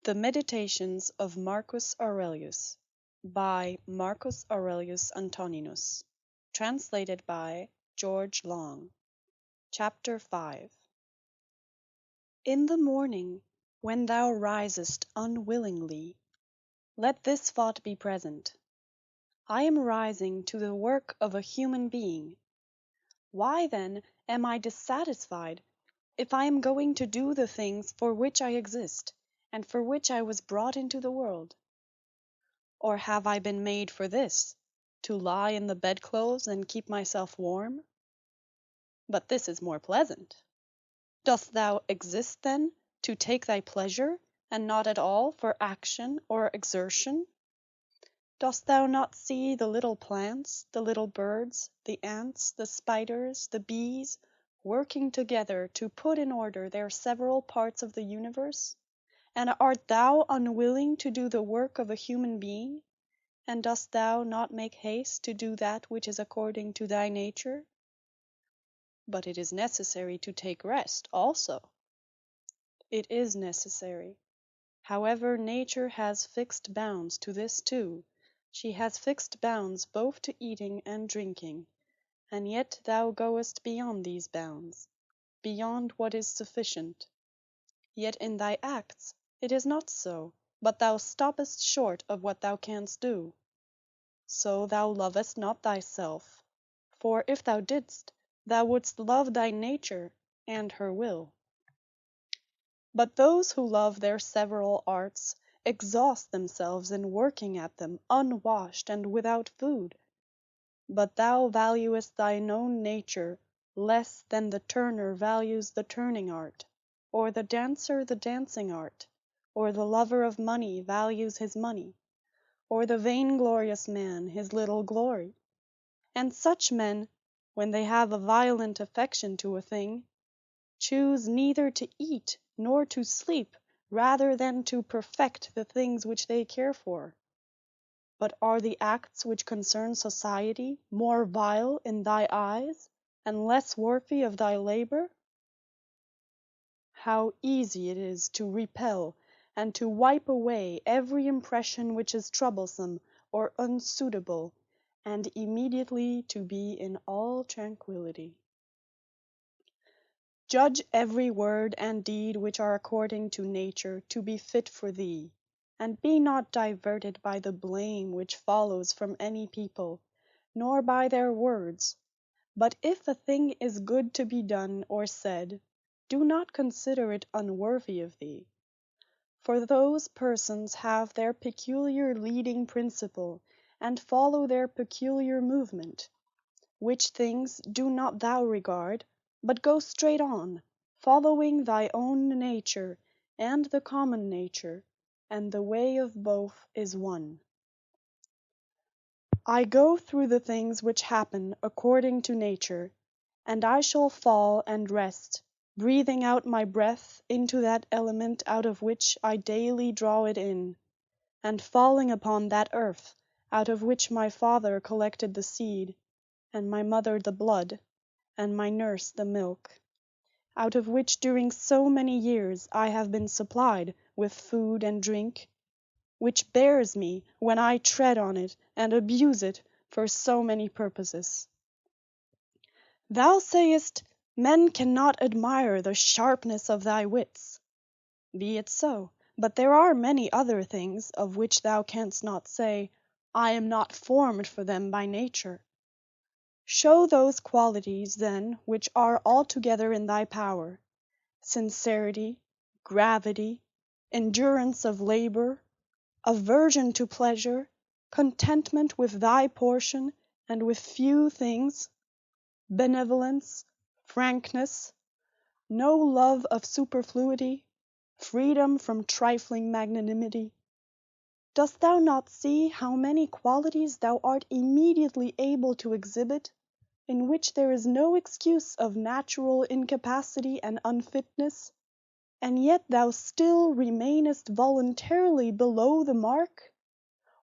The Meditations of Marcus Aurelius by Marcus Aurelius Antoninus. Translated by George Long. Chapter 5. In the morning, when thou risest unwillingly, let this thought be present: I am rising to the work of a human being. Why then am I dissatisfied if I am going to do the things for which I exist, and for which I was brought into the world? Or have I been made for this, to lie in the bedclothes and keep myself warm? But this is more pleasant. Dost thou exist then to take thy pleasure, and not at all for action or exertion? Dost thou not see the little plants, the little birds, the ants, the spiders, the bees, working together to put in order their several parts of the universe? And art thou unwilling to do the work of a human being? And dost thou not make haste to do that which is according to thy nature? But it is necessary to take rest also. It is necessary. However, nature has fixed bounds to this too. She has fixed bounds both to eating and drinking, and yet thou goest beyond these bounds, beyond what is sufficient. Yet in thy acts it is not so, but thou stoppest short of what thou canst do. So thou lovest not thyself, for if thou didst, thou wouldst love thy nature and her will. But those who love their several arts exhaust themselves in working at them unwashed and without food. But thou valuest thine own nature less than the turner values the turning art, or the dancer the dancing art, or the lover of money values his money, or the vainglorious man his little glory. And such men, when they have a violent affection to a thing, choose neither to eat nor to sleep rather than to perfect the things which they care for. But are the acts which concern society more vile in thy eyes, and less worthy of thy labor? How easy it is to repel and to wipe away every impression which is troublesome or unsuitable, and immediately to be in all tranquillity. Judge every word and deed which are according to nature to be fit for thee, and be not diverted by the blame which follows from any people, nor by their words. But if a thing is good to be done or said, do not consider it unworthy of thee. For those persons have their peculiar leading principle, and follow their peculiar movement. Which things do not thou regard, but go straight on, following thy own nature and the common nature, and the way of both is one. I go through the things which happen according to nature, and I shall fall and rest, breathing out my breath into that element out of which I daily draw it in, and falling upon that earth out of which my father collected the seed, and my mother the blood, and my nurse the milk, out of which during so many years I have been supplied with food and drink, which bears me when I tread on it and abuse it for so many purposes. Thou sayest, men cannot admire the sharpness of thy wits. Be it so, but there are many other things of which thou canst not say, I am not formed for them by nature. Show those qualities then which are altogether in thy power: sincerity, gravity, endurance of labor, aversion to pleasure, contentment with thy portion and with few things, benevolence, frankness, no love of superfluity, freedom from trifling magnanimity. Dost thou not see how many qualities thou art immediately able to exhibit, in which there is no excuse of natural incapacity and unfitness, and yet thou still remainest voluntarily below the mark?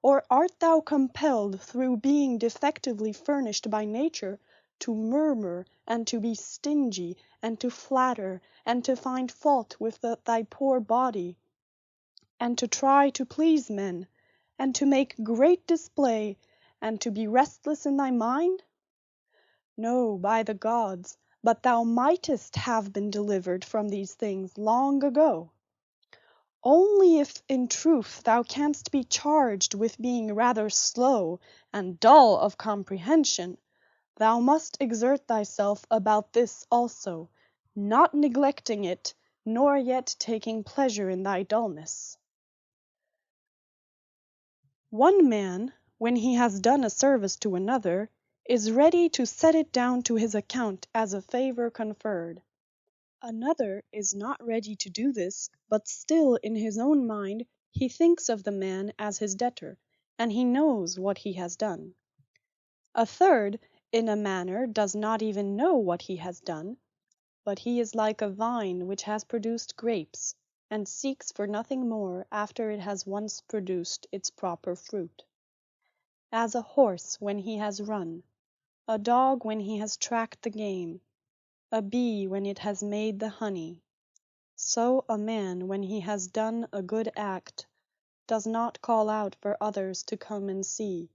Or art thou compelled, through being defectively furnished by nature, to murmur and to be stingy and to flatter and to find fault with thy poor body, and to try to please men, and to make great display, and to be restless in thy mind? No, by the gods, but thou mightest have been delivered from these things long ago. Only if in truth thou canst be charged with being rather slow and dull of comprehension, thou must exert thyself about this also, not neglecting it, nor yet taking pleasure in thy dullness. One man, when he has done a service to another, is ready to set it down to his account as a favour conferred. Another is not ready to do this, but still in his own mind he thinks of the man as his debtor, and he knows what he has done. A third, in a manner, does not even know what he has done, but he is like a vine which has produced grapes, and seeks for nothing more after it has once produced its proper fruit. As a horse when he has run, a dog when he has tracked the game, a bee when it has made the honey, so a man when he has done a good act does not call out for others to come and see,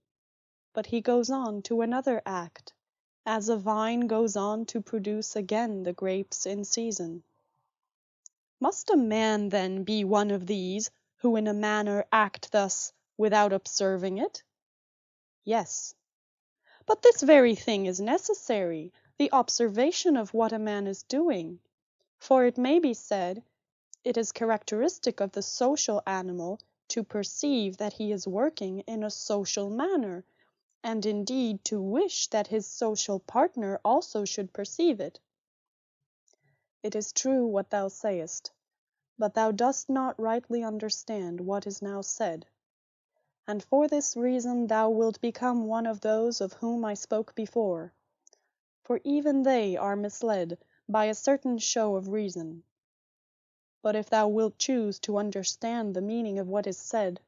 but he goes on to another act, as a vine goes on to produce again the grapes in season. Must a man then be one of these, who in a manner act thus without observing it? Yes. But this very thing is necessary, the observation of what a man is doing. For it may be said, it is characteristic of the social animal to perceive that he is working in a social manner, and indeed to wish that his social partner also should perceive it. It is true what thou sayest, but thou dost not rightly understand what is now said. And for this reason thou wilt become one of those of whom I spoke before. For even they are misled by a certain show of reason. But if thou wilt choose to understand the meaning of what is said,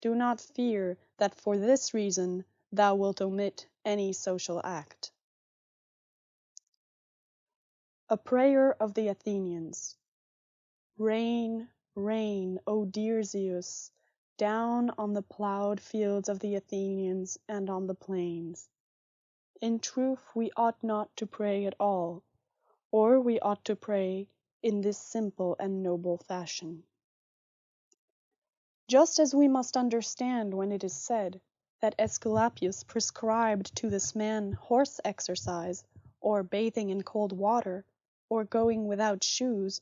do not fear that for this reason thou wilt omit any social act. A prayer of the Athenians. Rain, rain, O dear Zeus, down on the ploughed fields of the Athenians and on the plains. In truth we ought not to pray at all, or we ought to pray in this simple and noble fashion. Just as we must understand when it is said that Aesculapius prescribed to this man horse exercise, or bathing in cold water, or going without shoes,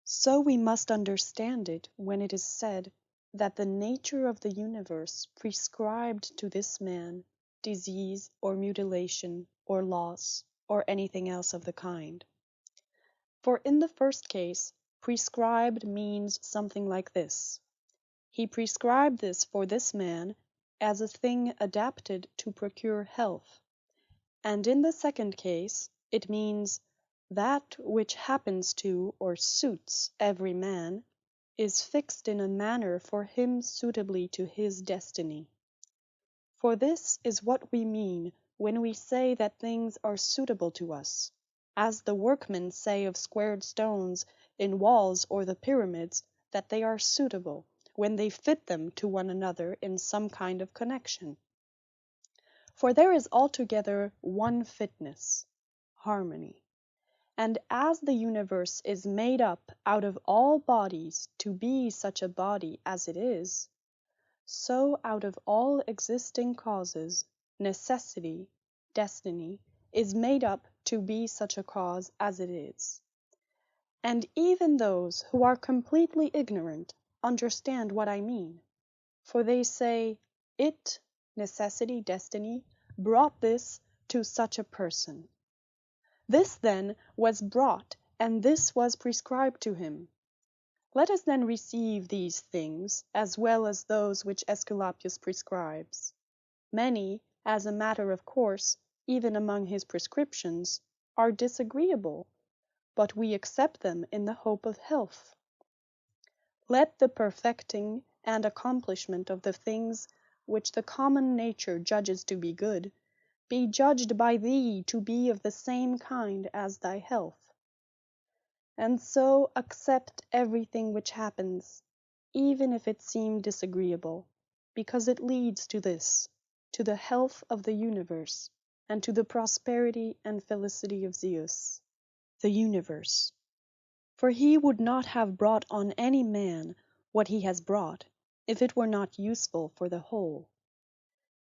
so we must understand it when it is said that the nature of the universe prescribed to this man disease or mutilation or loss or anything else of the kind. For in the first case, prescribed means something like this. He prescribed this for this man as a thing adapted to procure health, and in the second case it means that which happens to or suits every man is fixed in a manner for him suitably to his destiny. For this is what we mean when we say that things are suitable to us, as the workmen say of squared stones in walls or the pyramids that they are suitable, when they fit them to one another in some kind of connection. For there is altogether one fitness, harmony. And as the universe is made up out of all bodies to be such a body as it is, so out of all existing causes, necessity, destiny, is made up to be such a cause as it is. And even those who are completely ignorant understand what I mean, for they say, it, necessity, destiny, brought this to such a person. This then was brought, and this was prescribed to him. Let us then receive these things, as well as those which Aesculapius prescribes. Many, as a matter of course, even among his prescriptions, are disagreeable, but we accept them in the hope of health. Let the perfecting and accomplishment of the things which the common nature judges to be good, be judged by thee to be of the same kind as thy health. And so accept everything which happens, even if it seem disagreeable, because it leads to this, to the health of the universe, and to the prosperity and felicity of Zeus, the universe. For he would not have brought on any man what he has brought, if it were not useful for the whole.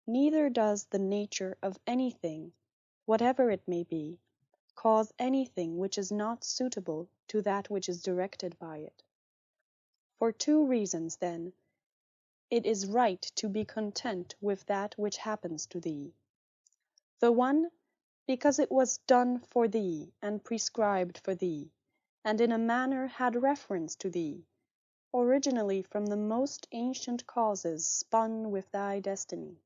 Neither does the nature of anything, whatever it may be, cause anything which is not suitable to that which is directed by it. For two reasons, then, it is right to be content with that which happens to thee. The one, because it was done for thee, and prescribed for thee, and in a manner had reference to thee, originally from the most ancient causes spun with thy destiny.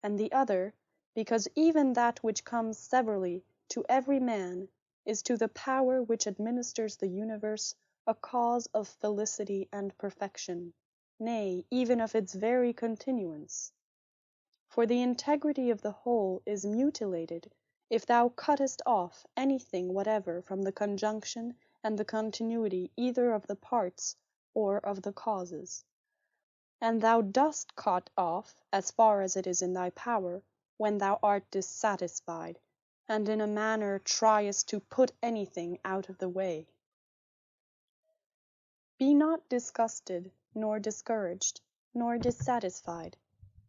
And the other, because even that which comes severally to every man is to the power which administers the universe a cause of felicity and perfection, nay, even of its very continuance. For the integrity of the whole is mutilated if thou cuttest off anything whatever from the conjunction and the continuity either of the parts or of the causes. And thou dost cut off, as far as it is in thy power, when thou art dissatisfied, and in a manner triest to put anything out of the way. Be not disgusted, nor discouraged, nor dissatisfied,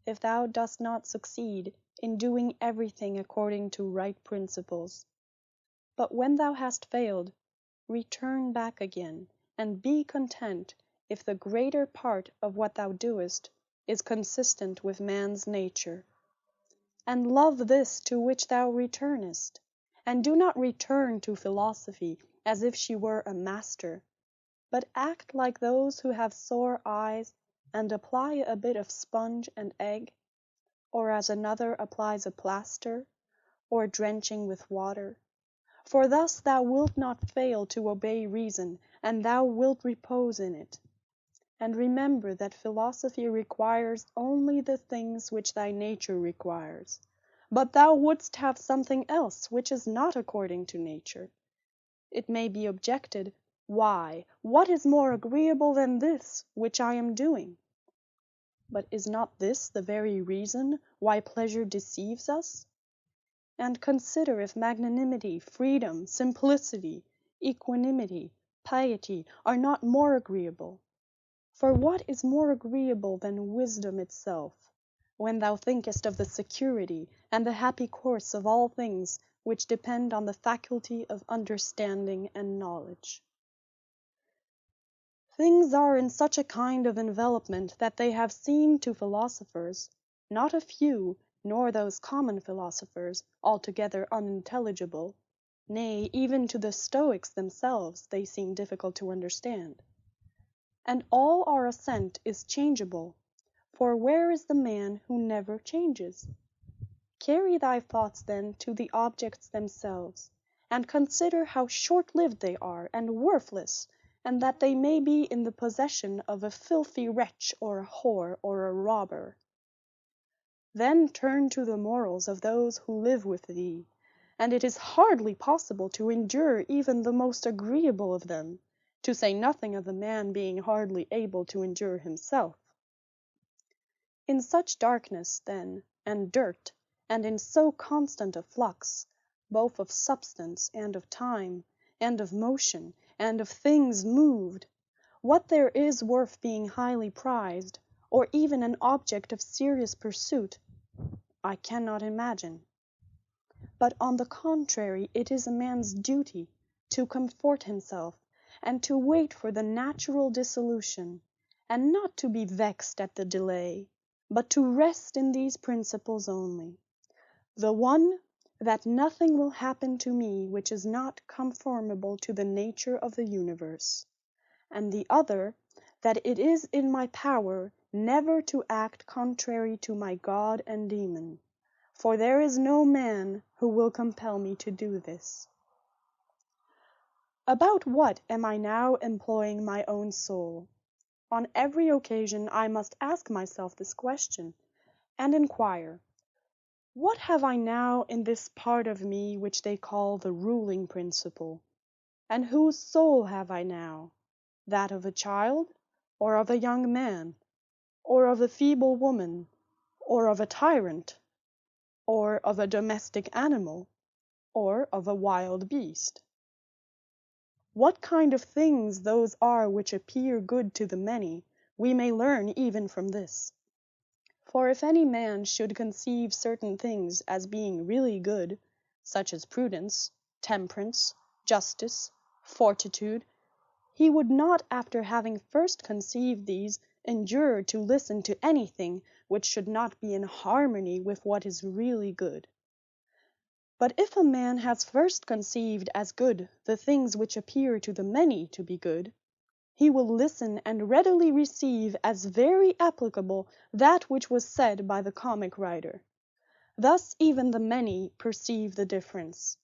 if thou dost not succeed in doing everything according to right principles. But when thou hast failed, return back again, and be content if the greater part of what thou doest is consistent with man's nature. And love this to which thou returnest, and do not return to philosophy as if she were a master, but act like those who have sore eyes, and apply a bit of sponge and egg, or as another applies a plaster, or drenching with water. For thus thou wilt not fail to obey reason, and thou wilt repose in it. And remember that philosophy requires only the things which thy nature requires. But thou wouldst have something else which is not according to nature. It may be objected, Why, what is more agreeable than this which I am doing? But is not this the very reason why pleasure deceives us? And consider if magnanimity, freedom, simplicity, equanimity, piety are not more agreeable. For what is more agreeable than wisdom itself, when thou thinkest of the security and the happy course of all things which depend on the faculty of understanding and knowledge? Things are in such a kind of envelopment that they have seemed to philosophers, not a few, nor those common philosophers, altogether unintelligible; nay, even to the Stoics themselves they seem difficult to understand. And all our assent is changeable, for where is the man who never changes? Carry thy thoughts then to the objects themselves, and consider how short-lived they are and worthless, and that they may be in the possession of a filthy wretch or a whore or a robber. Then turn to the morals of those who live with thee, and it is hardly possible to endure even the most agreeable of them, to say nothing of the man being hardly able to endure himself. In such darkness, then, and dirt, and in so constant a flux, both of substance and of time, and of motion, and of things moved, what there is worth being highly prized, or even an object of serious pursuit, I cannot imagine. But on the contrary, it is a man's duty to comfort himself, and to wait for the natural dissolution, and not to be vexed at the delay, but to rest in these principles only: the one, that nothing will happen to me which is not conformable to the nature of the universe; and the other, that it is in my power never to act contrary to my God and demon, for there is no man who will compel me to do this. About what am I now employing my own soul? On every occasion I must ask myself this question, and inquire, what have I now in this part of me which they call the ruling principle? And whose soul have I now? That of a child, or of a young man, or of a feeble woman, or of a tyrant, or of a domestic animal, or of a wild beast. What kind of things those are which appear good to the many, we may learn even from this. For if any man should conceive certain things as being really good, such as prudence, temperance, justice, fortitude, he would not, after having first conceived these, endure to listen to anything which should not be in harmony with what is really good. But if a man has first conceived as good the things which appear to the many to be good, he will listen and readily receive as very applicable that which was said by the comic writer. Thus even the many perceive the difference.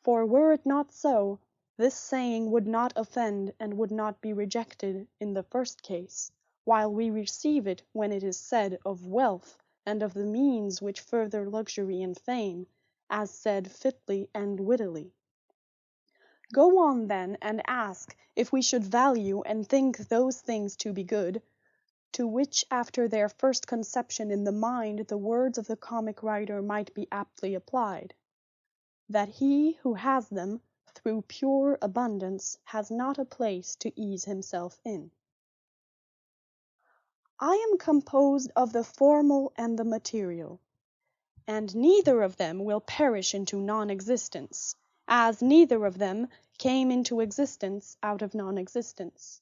For were it not so, this saying would not offend and would not be rejected in the first case, while we receive it when it is said of wealth and of the means which further luxury and fame, as said fitly and wittily. Go on then and ask if we should value and think those things to be good, to which after their first conception in the mind the words of the comic writer might be aptly applied, that he who has them through pure abundance has not a place to ease himself in. I am composed of the formal and the material, and neither of them will perish into non-existence, as neither of them came into existence out of non-existence.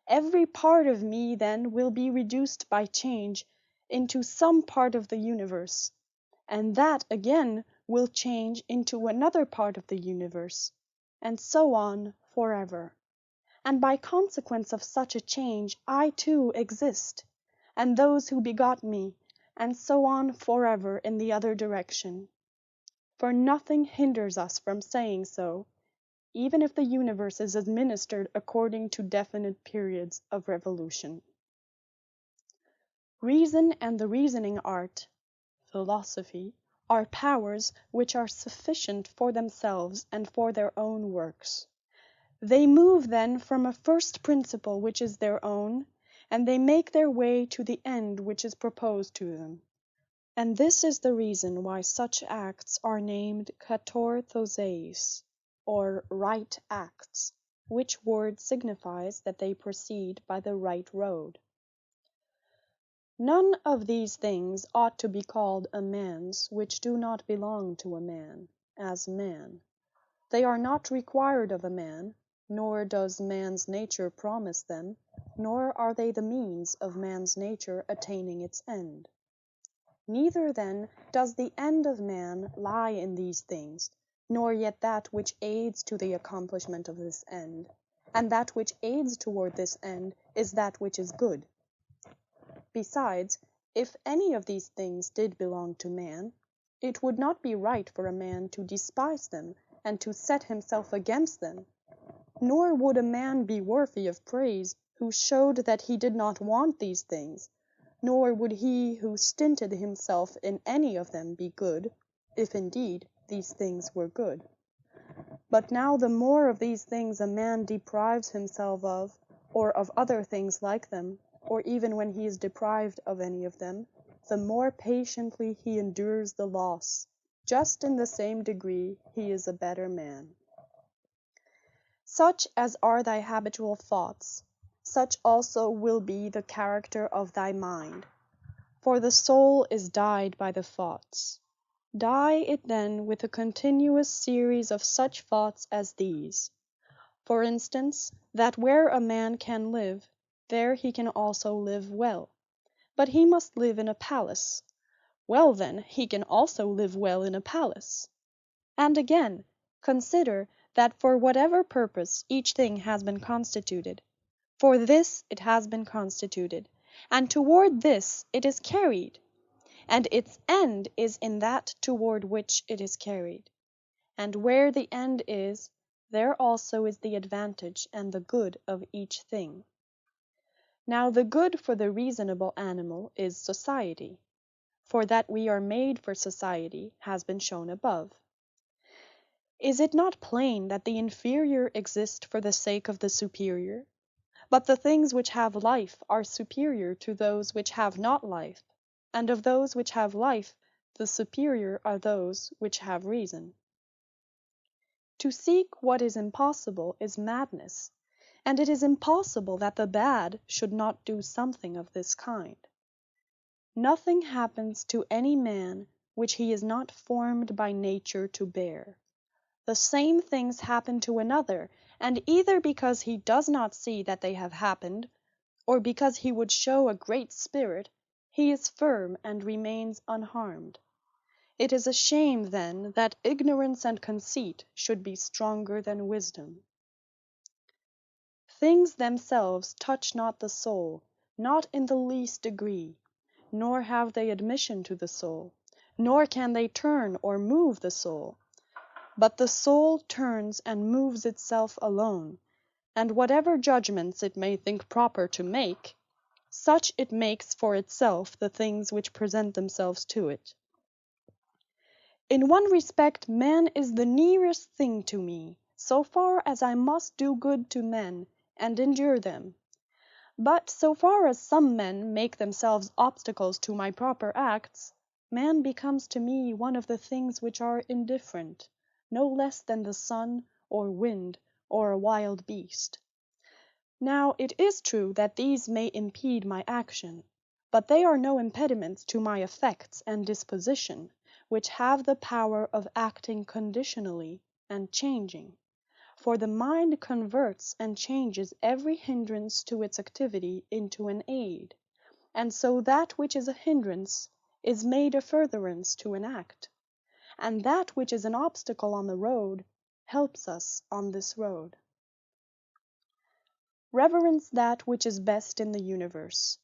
Every part of me then will be reduced by change into some part of the universe, and that again will change into another part of the universe, and so on forever. And by consequence of such a change I too exist, and those who begot me, and so on forever in the other direction. For nothing hinders us from saying so, even if the universe is administered according to definite periods of revolution. Reason and the reasoning art, philosophy, are powers which are sufficient for themselves and for their own works. They move then from a first principle which is their own, and they make their way to the end which is proposed to them. And this is the reason why such acts are named katorthoses, or right acts, which word signifies that they proceed by the right road. None of these things ought to be called a man's which do not belong to a man, as man. They are not required of a man, nor does man's nature promise them, nor are they the means of man's nature attaining its end. Neither then does the end of man lie in these things, nor yet that which aids to the accomplishment of this end, and that which aids toward this end is that which is good. Besides, if any of these things did belong to man, it would not be right for a man to despise them and to set himself against them, nor would a man be worthy of praise who showed that he did not want these things, nor would he who stinted himself in any of them be good, if indeed these things were good. But now the more of these things a man deprives himself of, or of other things like them, or even when he is deprived of any of them, the more patiently he endures the loss, just in the same degree he is a better man. Such as are thy habitual thoughts, such also will be the character of thy mind. For the soul is dyed by the thoughts. Dye it then with a continuous series of such thoughts as these. For instance, that where a man can live, there he can also live well. But he must live in a palace. Well then, he can also live well in a palace. And again, consider that for whatever purpose each thing has been constituted, for this it has been constituted, and toward this it is carried, and its end is in that toward which it is carried. And where the end is, there also is the advantage and the good of each thing. Now the good for the reasonable animal is society, for that we are made for society has been shown above. Is it not plain that the inferior exist for the sake of the superior? But the things which have life are superior to those which have not life, and of those which have life, the superior are those which have reason. To seek what is impossible is madness, and it is impossible that the bad should not do something of this kind. Nothing happens to any man which he is not formed by nature to bear. The same things happen to another, and either because he does not see that they have happened, or because he would show a great spirit, he is firm and remains unharmed. It is a shame, then, that ignorance and conceit should be stronger than wisdom. Things themselves touch not the soul, not in the least degree, nor have they admission to the soul, nor can they turn or move the soul. But the soul turns and moves itself alone, and whatever judgments it may think proper to make, such it makes for itself the things which present themselves to it. In one respect man is the nearest thing to me, so far as I must do good to men, and endure them. But so far as some men make themselves obstacles to my proper acts, man becomes to me one of the things which are indifferent, no less than the sun, or wind, or a wild beast. Now it is true that these may impede my action, but they are no impediments to my effects and disposition, which have the power of acting conditionally and changing. For the mind converts and changes every hindrance to its activity into an aid, and so that which is a hindrance is made a furtherance to an act, and that which is an obstacle on the road helps us on this road. Reverence that which is best in the universe,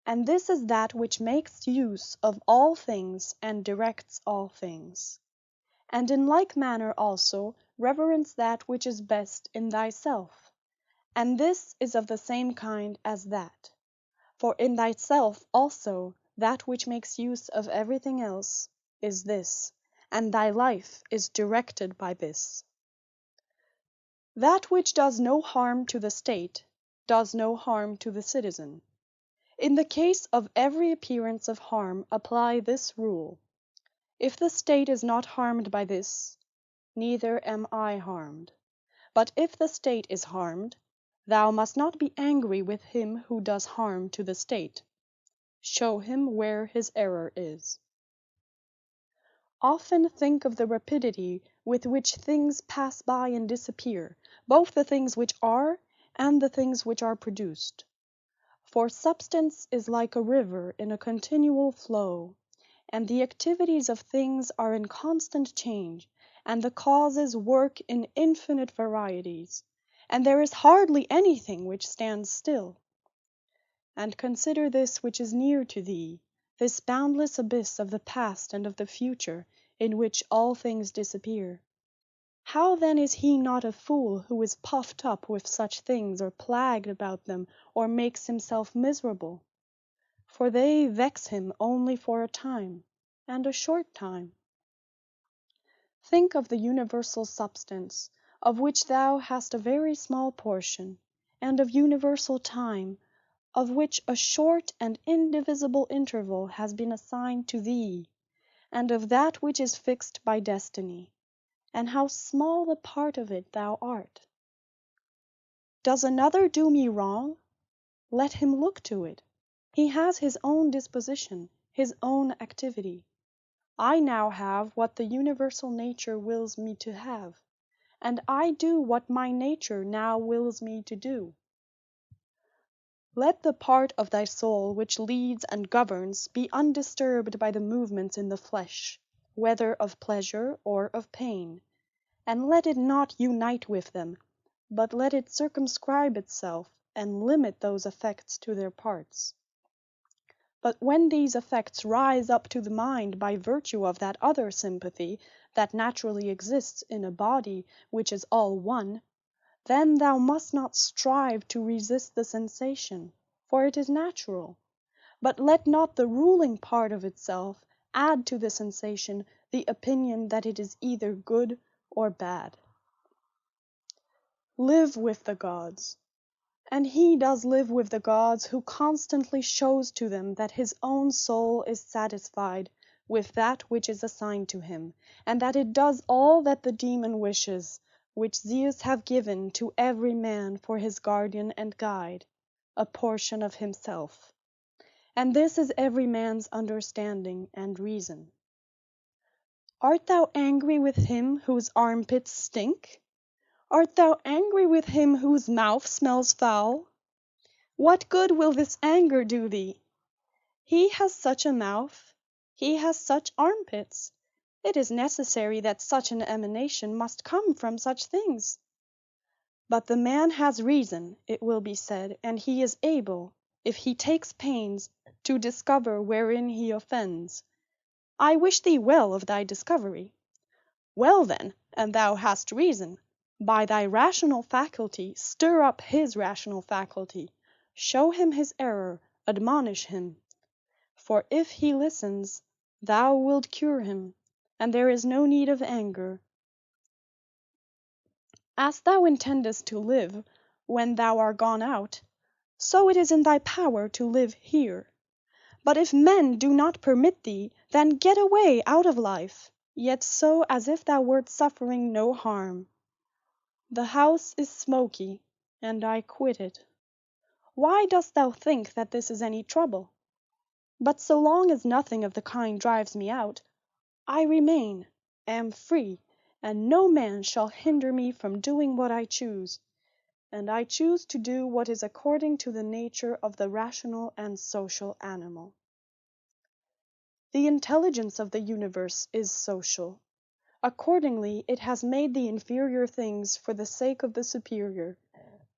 and this is that which makes use of all things and directs all things. And in like manner also reverence that which is best in thyself, and this is of the same kind as that. For in thyself also that which makes use of everything else is this, and thy life is directed by this. That which does no harm to the state does no harm to the citizen. In the case of every appearance of harm apply this rule: if the state is not harmed by this, neither am I harmed. But if the state is harmed, thou must not be angry with him who does harm to the state. Show him where his error is. Often think of the rapidity with which things pass by and disappear, both the things which are and the things which are produced. For substance is like a river in a continual flow, and the activities of things are in constant change, and the causes work in infinite varieties, and there is hardly anything which stands still. And consider this which is near to thee, this boundless abyss of the past and of the future, in which all things disappear. How then is he not a fool who is puffed up with such things, or plagued about them, or makes himself miserable? For they vex him only for a time, and a short time. Think of the universal substance, of which thou hast a very small portion, and of universal time, of which a short and indivisible interval has been assigned to thee, and of that which is fixed by destiny, and how small a part of it thou art. Does another do me wrong? Let him look to it. He has his own disposition, his own activity. I now have what the universal nature wills me to have, and I do what my nature now wills me to do. Let the part of thy soul which leads and governs be undisturbed by the movements in the flesh, whether of pleasure or of pain, and let it not unite with them, but let it circumscribe itself, and limit those effects to their parts. But when these effects rise up to the mind by virtue of that other sympathy that naturally exists in a body which is all one, then thou must not strive to resist the sensation, for it is natural, but let not the ruling part of itself add to the sensation the opinion that it is either good or bad. Live with the gods. And he does live with the gods who constantly shows to them that his own soul is satisfied with that which is assigned to him, and that it does all that the demon wishes, which Zeus have given to every man for his guardian and guide, a portion of himself. And this is every man's understanding and reason. Art thou angry with him whose armpits stink? Art thou angry with him whose mouth smells foul? What good will this anger do thee? He has such a mouth, he has such armpits. It is necessary that such an emanation must come from such things. But the man has reason, it will be said, and he is able, if he takes pains, to discover wherein he offends. I wish thee well of thy discovery. Well then, and thou hast reason, by thy rational faculty stir up his rational faculty, show him his error, admonish him. For if he listens, thou wilt cure him, and there is no need of anger. As thou intendest to live when thou art gone out, so it is in thy power to live here. But if men do not permit thee, then get away out of life, yet so as if thou wert suffering no harm. The house is smoky, and I quit it. Why dost thou think that this is any trouble? But so long as nothing of the kind drives me out, I remain, am free, and no man shall hinder me from doing what I choose, and I choose to do what is according to the nature of the rational and social animal. The intelligence of the universe is social. Accordingly, it has made the inferior things for the sake of the superior,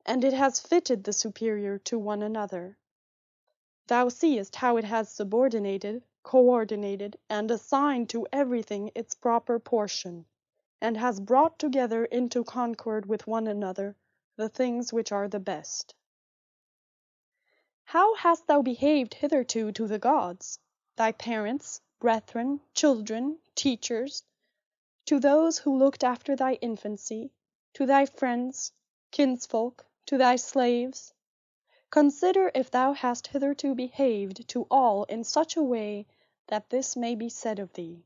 and it has fitted the superior to one another. Thou seest how it has subordinated, coordinated, and assigned to everything its proper portion, and has brought together into concord with one another the things which are the best. How hast thou behaved hitherto to the gods, thy parents, brethren, children, teachers, to those who looked after thy infancy, to thy friends, kinsfolk, to thy slaves? Consider if thou hast hitherto behaved to all in such a way that this may be said of thee,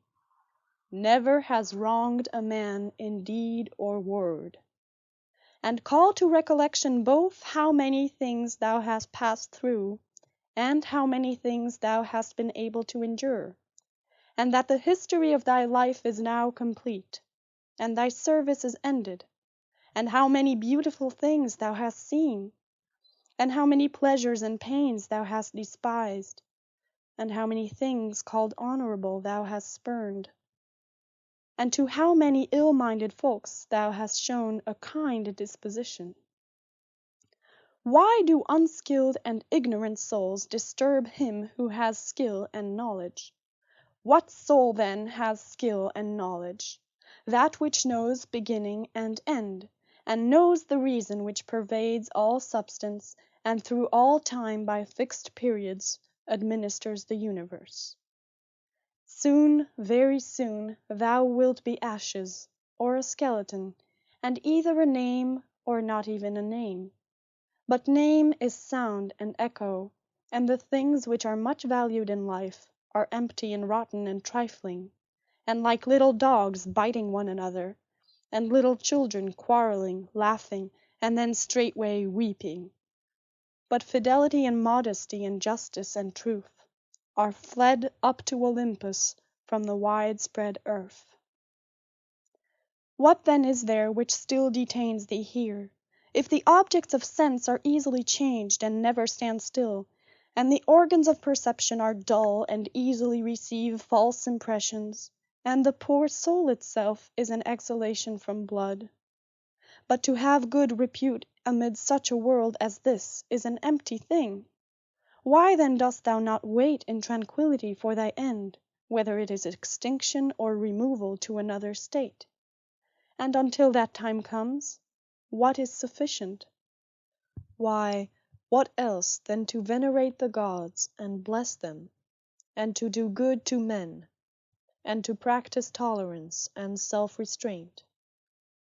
never has wronged a man in deed or word. And call to recollection both how many things thou hast passed through, and how many things thou hast been able to endure, and that the history of thy life is now complete, and thy service is ended, and how many beautiful things thou hast seen, and how many pleasures and pains thou hast despised, and how many things called honorable thou hast spurned, and to how many ill-minded folks thou hast shown a kind disposition. Why do unskilled and ignorant souls disturb him who has skill and knowledge? What soul then has skill and knowledge? That which knows beginning and end, and knows the reason which pervades all substance, and through all time by fixed periods administers the universe. Soon, very soon, thou wilt be ashes, or a skeleton, and either a name or not even a name. But name is sound and echo, and the things which are much valued in life are empty and rotten and trifling, and like little dogs biting one another, and little children quarrelling, laughing, and then straightway weeping. But fidelity and modesty and justice and truth are fled up to Olympus from the wide-spread earth. What then is there which still detains thee here? If the objects of sense are easily changed and never stand still, and the organs of perception are dull and easily receive false impressions, and the poor soul itself is an exhalation from blood. But to have good repute amid such a world as this is an empty thing. Why then dost thou not wait in tranquillity for thy end, whether it is extinction or removal to another state? And until that time comes, what is sufficient? Why, what else than to venerate the gods and bless them, and to do good to men, and to practice tolerance and self-restraint?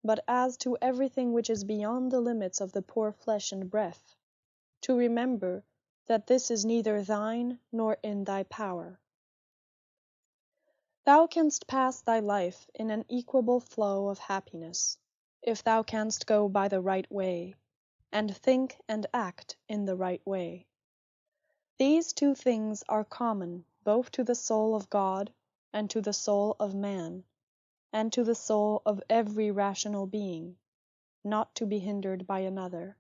But as to everything which is beyond the limits of the poor flesh and breath, to remember that this is neither thine nor in thy power. Thou canst pass thy life in an equable flow of happiness, if thou canst go by the right way, and think and act in the right way. These two things are common both to the soul of God and to the soul of man, and to the soul of every rational being, not to be hindered by another.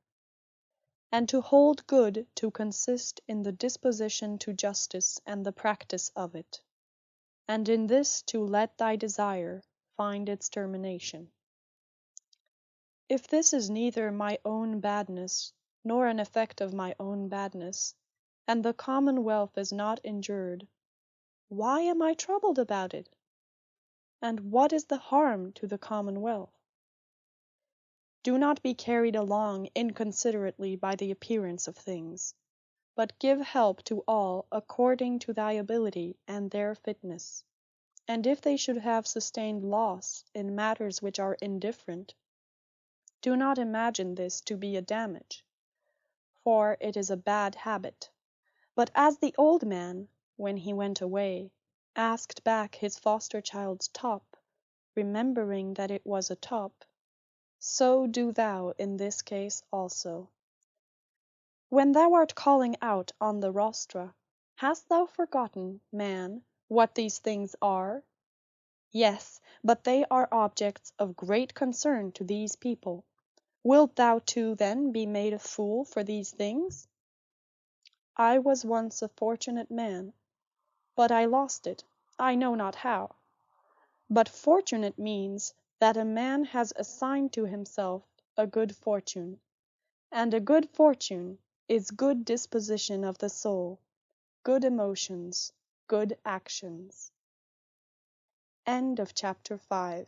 And to hold good to consist in the disposition to justice and the practice of it, and in this to let thy desire find its termination. If this is neither my own badness, nor an effect of my own badness, and the commonwealth is not injured, why am I troubled about it? And what is the harm to the commonwealth? Do not be carried along inconsiderately by the appearance of things, but give help to all according to thy ability and their fitness. And if they should have sustained loss in matters which are indifferent, do not imagine this to be a damage, for it is a bad habit. But as the old man, when he went away, asked back his foster child's top, remembering that it was a top, so do thou in this case also. When thou art calling out on the rostra, hast thou forgotten, man, what these things are? Yes, but they are objects of great concern to these people. Wilt thou too then be made a fool for these things? I was once a fortunate man, but I lost it, I know not how. But fortunate means that a man has assigned to himself a good fortune, and a good fortune is good disposition of the soul, good emotions, good actions. End of chapter 5.